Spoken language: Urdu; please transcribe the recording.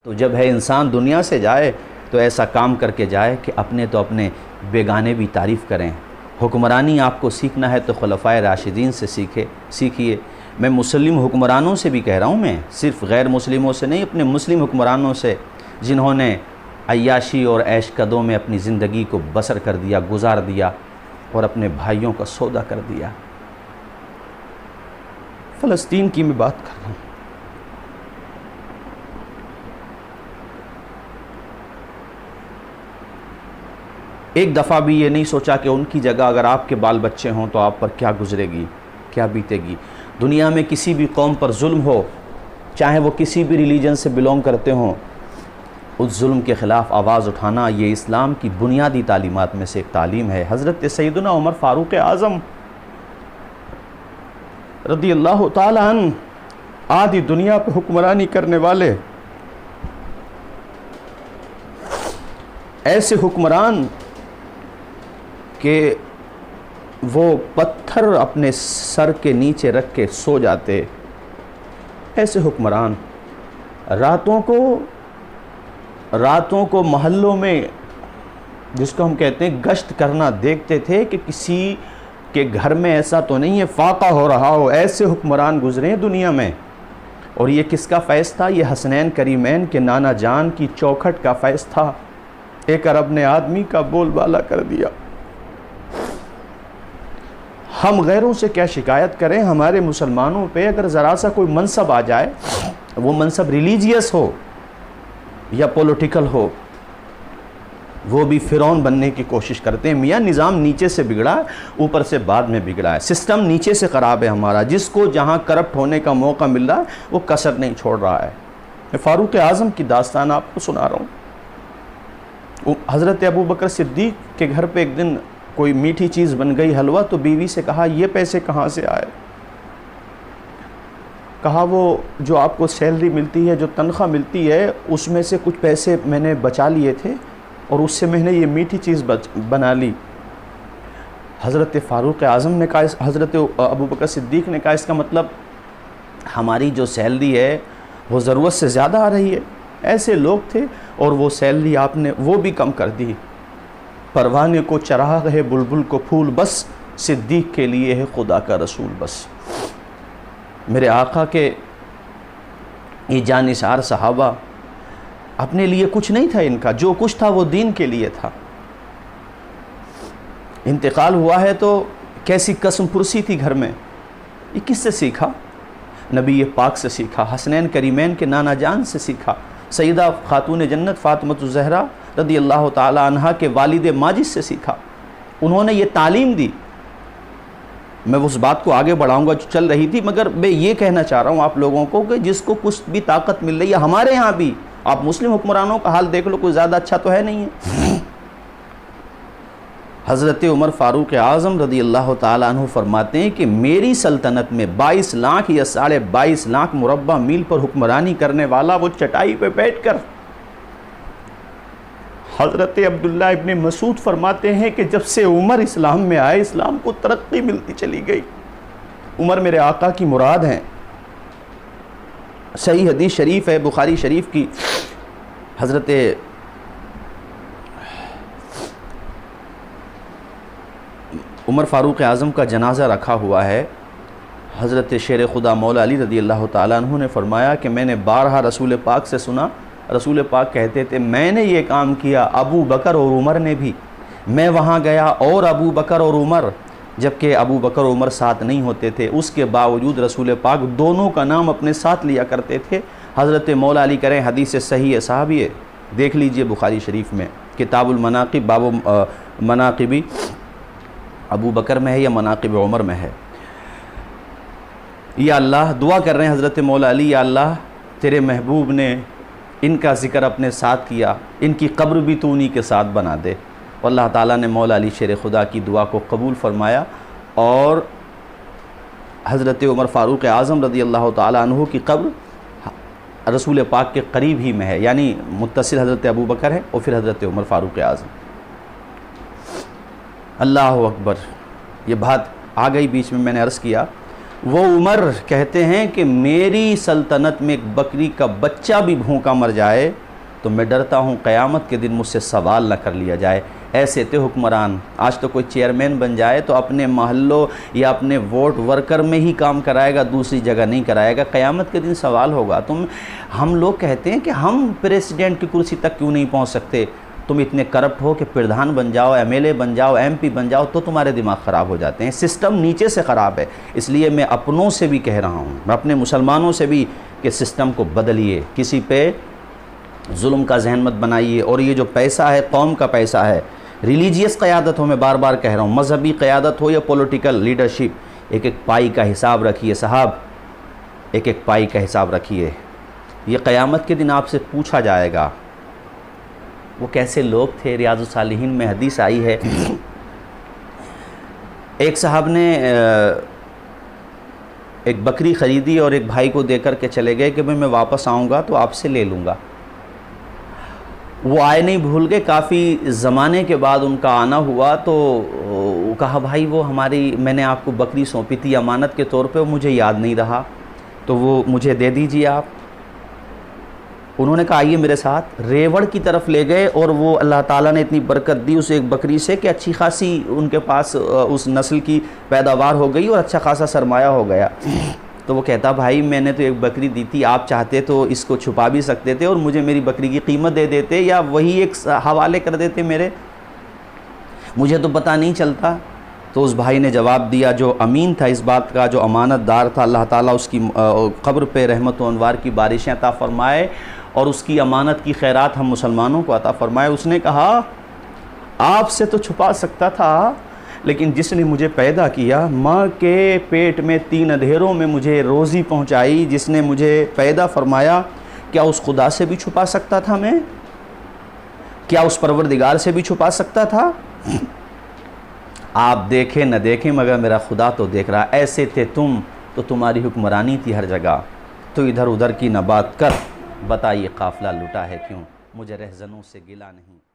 تو جب ہے انسان دنیا سے جائے تو ایسا کام کر کے جائے کہ اپنے تو اپنے بیگانے بھی تعریف کریں۔ حکمرانی آپ کو سیکھنا ہے تو خلفائے راشدین سے سیکھیے۔ میں مسلم حکمرانوں سے بھی کہہ رہا ہوں، میں صرف غیر مسلموں سے نہیں، اپنے مسلم حکمرانوں سے جنہوں نے عیاشی اور عیش قدوں میں اپنی زندگی کو بسر کر دیا، گزار دیا اور اپنے بھائیوں کا سودا کر دیا۔ فلسطین کی میں بات کر رہا ہوں۔ ایک دفعہ بھی یہ نہیں سوچا کہ ان کی جگہ اگر آپ کے بال بچے ہوں تو آپ پر کیا گزرے گی، کیا بیتے گی۔ دنیا میں کسی بھی قوم پر ظلم ہو، چاہے وہ کسی بھی ریلیجن سے بلونگ کرتے ہوں، اس ظلم کے خلاف آواز اٹھانا یہ اسلام کی بنیادی تعلیمات میں سے ایک تعلیم ہے۔ حضرت سیدنا عمر فاروق اعظم رضی اللہ تعالی عنہ آدھی دنیا پہ حکمرانی کرنے والے، ایسے حکمران کہ وہ پتھر اپنے سر کے نیچے رکھ کے سو جاتے، ایسے حکمران راتوں کو محلوں میں، جس کو ہم کہتے ہیں گشت کرنا، دیکھتے تھے کہ کسی کے گھر میں ایسا تو نہیں ہے فاقہ ہو رہا ہو۔ ایسے حکمران گزرے ہیں دنیا میں، اور یہ کس کا فیض تھا؟ یہ حسنین کریمین کے نانا جان کی چوکھٹ کا فیض تھا۔ ایک عرب نے آدمی کا بول بالا کر دیا۔ ہم غیروں سے کیا شکایت کریں؟ ہمارے مسلمانوں پہ اگر ذرا سا کوئی منصب آ جائے، وہ منصب ریلیجیس ہو یا پولیٹیکل ہو، وہ بھی فرعون بننے کی کوشش کرتے ہیں۔ میاں نظام نیچے سے بگڑا ہے، اوپر سے بعد میں بگڑا ہے، سسٹم نیچے سے خراب ہے ہمارا۔ جس کو جہاں کرپٹ ہونے کا موقع مل رہا ہے وہ کسر نہیں چھوڑ رہا ہے۔ میں فاروق اعظم کی داستان آپ کو سنا رہا ہوں۔ حضرت ابو بکر صدیق کے گھر پہ ایک دن کوئی میٹھی چیز بن گئی، حلوہ، تو بیوی سے کہا یہ پیسے کہاں سے آئے؟ کہا وہ جو آپ کو سیلری ملتی ہے، جو تنخواہ ملتی ہے، اس میں سے کچھ پیسے میں نے بچا لیے تھے اور اس سے میں نے یہ میٹھی چیز بنا لی۔ حضرت فاروق اعظم نے کہا، حضرت ابو بکر صدیق نے کہا اس کا مطلب ہماری جو سیلری ہے وہ ضرورت سے زیادہ آ رہی ہے۔ ایسے لوگ تھے اور وہ سیلری آپ نے وہ بھی کم کر دی۔ پروانے کو چراغ ہے، بلبل کو پھول، بس صدیق کے لیے ہے خدا کا رسول بس۔ میرے آقا کے یہ جانثار صحابہ، اپنے لیے کچھ نہیں تھا ان کا، جو کچھ تھا وہ دین کے لیے تھا۔ انتقال ہوا ہے تو کیسی قسم پرسی تھی گھر میں۔ یہ کس سے سیکھا؟ نبی پاک سے سیکھا، حسنین کریمین کے نانا جان سے سیکھا، سیدہ خاتون جنت فاطمۃ الزہرا رضی اللہ تعالی عنہا کے والد ماجد سے سیکھا۔ انہوں نے یہ تعلیم دی۔ میں اس بات کو آگے بڑھاؤں گا جو چل رہی تھی، مگر میں یہ کہنا چاہ رہا ہوں آپ لوگوں کو کہ جس کو کچھ بھی طاقت مل رہی ہے، ہمارے ہاں بھی آپ مسلم حکمرانوں کا حال دیکھ لو، کوئی زیادہ اچھا تو ہے نہیں ہے۔ حضرت عمر فاروق اعظم رضی اللہ تعالیٰ عنہ فرماتے ہیں کہ میری سلطنت میں 22 لاکھ یا 22.5 لاکھ مربع میل پر حکمرانی کرنے والا وہ چٹائی پہ بیٹھ کر، حضرت عبداللہ ابن مسعود فرماتے ہیں کہ جب سے عمر اسلام میں آئے، اسلام کو ترقی ملتی چلی گئی۔ عمر میرے آقا کی مراد ہیں۔ صحیح حدیث شریف ہے بخاری شریف کی، حضرت عمر فاروق اعظم کا جنازہ رکھا ہوا ہے۔ حضرت شیر خدا مولا علی رضی اللہ تعالیٰ عنہ نے فرمایا کہ میں نے بارہا رسول پاک سے سنا، رسول پاک کہتے تھے میں نے یہ کام کیا، ابو بکر اور عمر نے بھی۔ میں وہاں گیا اور ابو بکر اور عمر، جبکہ ابو بکر اور عمر ساتھ نہیں ہوتے تھے، اس کے باوجود رسول پاک دونوں کا نام اپنے ساتھ لیا کرتے تھے۔ حضرت مولا علی کریں، حدیث صحیح ہے صحابی ہے، دیکھ لیجئے بخاری شریف میں، کتاب المناقب، باب مناقبی ابو بکر میں ہے یا مناقب عمر میں ہے۔ یا اللہ، دعا کر رہے ہیں حضرت مولا علی، یا اللہ تیرے محبوب نے ان کا ذکر اپنے ساتھ کیا، ان کی قبر بھی تو انہی کے ساتھ بنا دے۔ اور اللہ تعالیٰ نے مولا علی شیر خدا کی دعا کو قبول فرمایا، اور حضرت عمر فاروق اعظم رضی اللہ تعالیٰ عنہ کی قبر رسول پاک کے قریب ہی میں ہے، یعنی متصل حضرت ابو بکر ہے اور پھر حضرت عمر فاروق اعظم۔ اللہ اکبر، یہ بات آ گئی بیچ میں نے عرض کیا، وہ عمر کہتے ہیں کہ میری سلطنت میں ایک بکری کا بچہ بھی بھوکا مر جائے تو میں ڈرتا ہوں قیامت کے دن مجھ سے سوال نہ کر لیا جائے۔ ایسے تھے حکمران۔ آج تو کوئی چیئرمین بن جائے تو اپنے محلوں یا اپنے ووٹ ورکر میں ہی کام کرائے گا، دوسری جگہ نہیں کرائے گا۔ قیامت کے دن سوال ہوگا۔ ہم لوگ کہتے ہیں کہ ہم پریسیڈنٹ کی کرسی تک کیوں نہیں پہنچ سکتے؟ تم اتنے کرپٹ ہو کہ پردھان بن جاؤ، ایم ایل اے بن جاؤ، ایم پی بن جاؤ تو تمہارے دماغ خراب ہو جاتے ہیں۔ سسٹم نیچے سے خراب ہے۔ اس لیے میں اپنوں سے بھی کہہ رہا ہوں، میں اپنے مسلمانوں سے بھی، کہ سسٹم کو بدلیے، کسی پہ ظلم کا ذہن مت بنائیے۔ اور یہ جو پیسہ ہے قوم کا پیسہ ہے، ریلیجیس قیادت ہو، میں بار بار کہہ رہا ہوں، مذہبی قیادت ہو یا پولیٹیکل لیڈرشپ، ایک ایک پائی کا حساب رکھیے صاحب، ایک ایک پائی کا حساب رکھیے۔ یہ قیامت کے دن آپ سے پوچھا جائے گا۔ وہ کیسے لوگ تھے؟ ریاض الصالحین میں حدیث آئی ہے، ایک صاحب نے ایک بکری خریدی اور ایک بھائی کو دے کر کے چلے گئے کہ میں واپس آؤں گا تو آپ سے لے لوں گا۔ وہ آئے نہیں، بھول گئے۔ کافی زمانے کے بعد ان کا آنا ہوا تو کہا بھائی وہ میں نے آپ کو بکری سونپی تھی امانت کے طور پہ، وہ مجھے یاد نہیں رہا، تو وہ مجھے دے دیجیے آپ۔ انہوں نے کہا آئیے میرے ساتھ۔ ریوڑ کی طرف لے گئے اور وہ اللہ تعالیٰ نے اتنی برکت دی اس ایک بکری سے کہ اچھی خاصی ان کے پاس اس نسل کی پیداوار ہو گئی اور اچھا خاصا سرمایہ ہو گیا۔ تو وہ کہتا بھائی میں نے تو ایک بکری دی تھی، آپ چاہتے تو اس کو چھپا بھی سکتے تھے اور مجھے میری بکری کی قیمت دے دیتے یا وہی ایک حوالے کر دیتے میرے، مجھے تو پتہ نہیں چلتا۔ تو اس بھائی نے جواب دیا، جو امین تھا اس بات کا، جو امانت دار تھا، اللہ تعالیٰ اس کی قبر پہ رحمت و انوار کی بارشیں عطا فرمائے اور اس کی امانت کی خیرات ہم مسلمانوں کو عطا فرمائے۔ اس نے کہا آپ سے تو چھپا سکتا تھا، لیکن جس نے مجھے پیدا کیا، ماں کے پیٹ میں 3 اندھیروں میں مجھے روزی پہنچائی، جس نے مجھے پیدا فرمایا، کیا اس خدا سے بھی چھپا سکتا تھا میں؟ کیا اس پروردگار سے بھی چھپا سکتا تھا؟ آپ دیکھیں نہ دیکھیں مگر میرا خدا تو دیکھ رہا۔ ایسے تھے تم تو تمہاری حکمرانی تھی ہر جگہ، تو ادھر ادھر کی نہ بات کر، بتائیے قافلہ لٹا ہے کیوں؟ مجھے رہزنوں سے گلہ نہیں۔